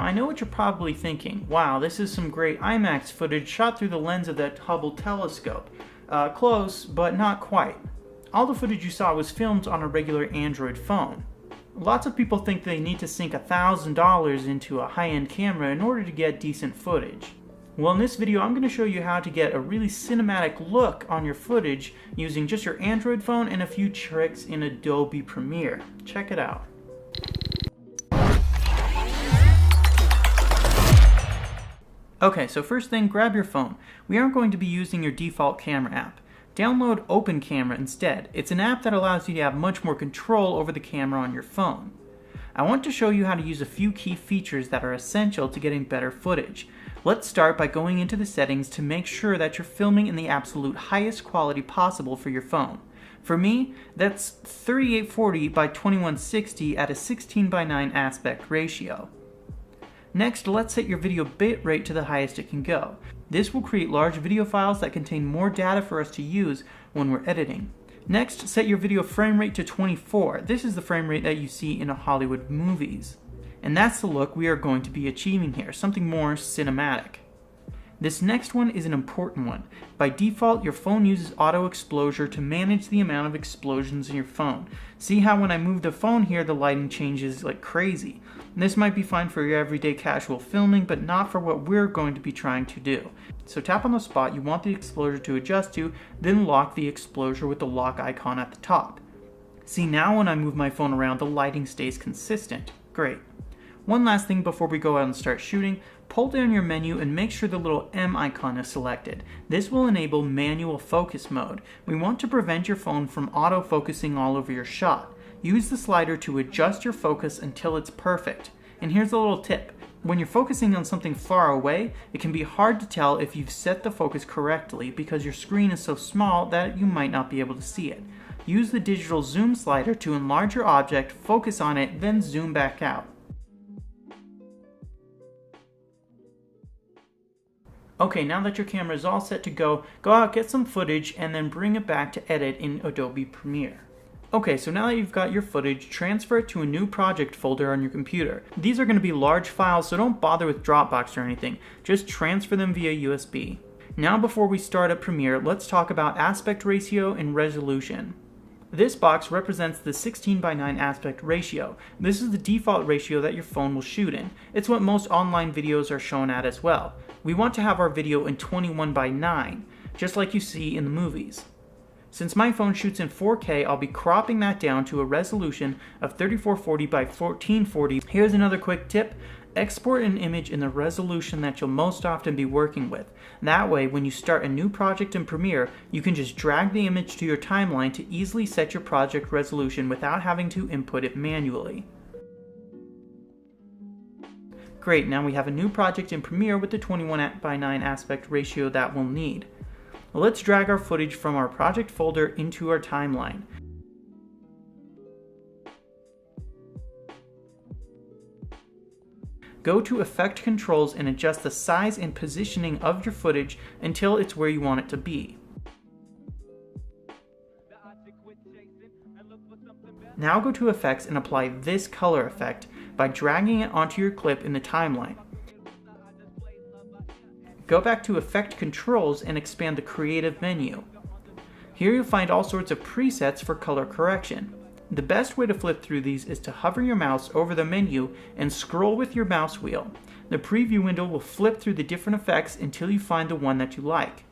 Now, I know what you're probably thinking. Wow, this is some great IMAX footage shot through the lens of that Hubble telescope. Close, but not quite. All the footage you saw was filmed on a regular Android phone. Lots of people think they need to sink $1,000 into a high-end camera in order to get decent footage. Well, in this video, I'm going to show you how to get a really cinematic look on your footage using just your Android phone and a few tricks in Adobe Premiere. Check it out. Okay, so first thing, grab your phone. We aren't going to be using your default camera app. Download Open Camera instead. It's an app that allows you to have much more control over the camera on your phone. I want to show you how to use a few key features that are essential to getting better footage. Let's start by going into the settings to make sure that you're filming in the absolute highest quality possible for your phone. For me, that's 3840 by 2160 at a 16:9 aspect ratio. Next, let's set your video bitrate to the highest it can go. This will create large video files that contain more data for us to use when we're editing. Next, set your video frame rate to 24. This is the frame rate that you see in Hollywood movies. And that's the look we are going to be achieving here, something more cinematic. This next one is an important one. By default, your phone uses auto exposure to manage the amount of explosions in your phone. See how when I move the phone here, the lighting changes like crazy. This might be fine for your everyday casual filming, but not for what we're going to be trying to do. So tap on the spot you want the exposure to adjust to, then lock the exposure with the lock icon at the top. See, now when I move my phone around, the lighting stays consistent. Great. One last thing before we go out and start shooting, pull down your menu and make sure the little M icon is selected. This will enable manual focus mode. We want to prevent your phone from auto-focusing all over your shot. Use the slider to adjust your focus until it's perfect. And here's a little tip. When you're focusing on something far away, it can be hard to tell if you've set the focus correctly because your screen is so small that you might not be able to see it. Use the digital zoom slider to enlarge your object, focus on it, then zoom back out. Okay, now that your camera is all set to go out, get some footage, and then bring it back to edit in Adobe Premiere. Okay, so now that you've got your footage, transfer it to a new project folder on your computer. These are going to be large files, so don't bother with Dropbox or anything. Just transfer them via USB. Now before we start at Premiere, let's talk about aspect ratio and resolution. This box represents the 16:9 aspect ratio. This is the default ratio that your phone will shoot in. It's what most online videos are shown at as well. We want to have our video in 21:9, just like you see in the movies. Since my phone shoots in 4K, I'll be cropping that down to a resolution of 3440 by 1440. Here's another quick tip. Export an image in the resolution that you'll most often be working with. That way, when you start a new project in Premiere, you can just drag the image to your timeline to easily set your project resolution without having to input it manually. Great, now we have a new project in Premiere with the 21:9 aspect ratio that we'll need. Let's drag our footage from our project folder into our timeline. Go to Effect Controls and adjust the size and positioning of your footage until it's where you want it to be. Now go to Effects and apply this color effect by dragging it onto your clip in the timeline. Go back to Effect Controls and expand the Creative menu. Here you'll find all sorts of presets for color correction. The best way to flip through these is to hover your mouse over the menu and scroll with your mouse wheel. The preview window will flip through the different effects until you find the one that you like.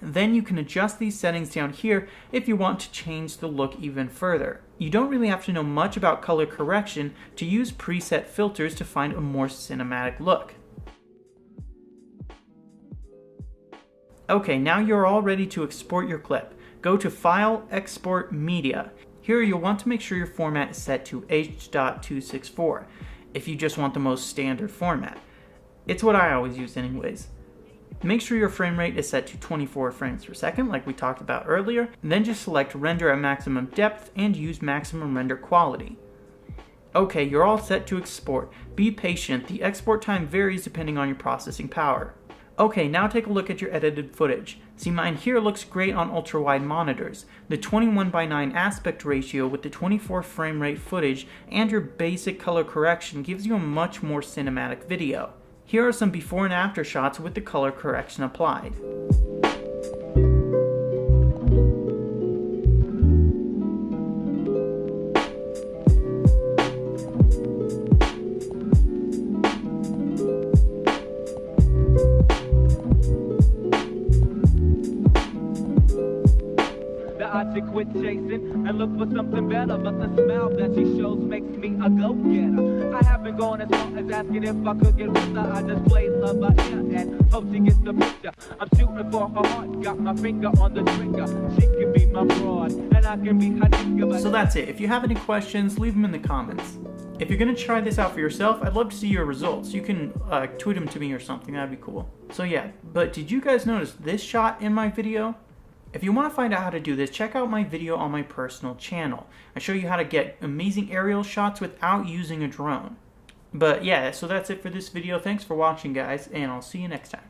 Then you can adjust these settings down here if you want to change the look even further. You don't really have to know much about color correction to use preset filters to find a more cinematic look. Okay, now you're all ready to export your clip. Go to File, Export Media. Here you'll want to make sure your format is set to H.264 if you just want the most standard format. It's what I always use anyways. Make sure your frame rate is set to 24 frames per second like we talked about earlier, and then just select Render at maximum depth and use maximum render quality. Okay, you're all set to export. Be patient, the export time varies depending on your processing power. Okay, now take a look at your edited footage. See, mine here looks great on ultra-wide monitors. The 21:9 aspect ratio with the 24 frame rate footage and your basic color correction gives you a much more cinematic video. Here are some before and after shots with the color correction applied. To quit chasing and look for something better, but the smile that she shows makes me a go-getter. I haven't gone as far as asking if I could get with her. I just play love by ear and hope she gets the picture. I'm shooting for her heart, got my finger on the trigger. She can be my broad, and I can be her nigga. So that's it. If you have any questions, leave them in the comments. If you're going to try this out for yourself, I'd love to see your results. You can tweet them to me or something, that'd be cool. So yeah, but did you guys notice this shot in my video? If you want to find out how to do this, check out my video on my personal channel. I show you how to get amazing aerial shots without using a drone. But yeah, so that's it for this video. Thanks for watching, guys, and I'll see you next time.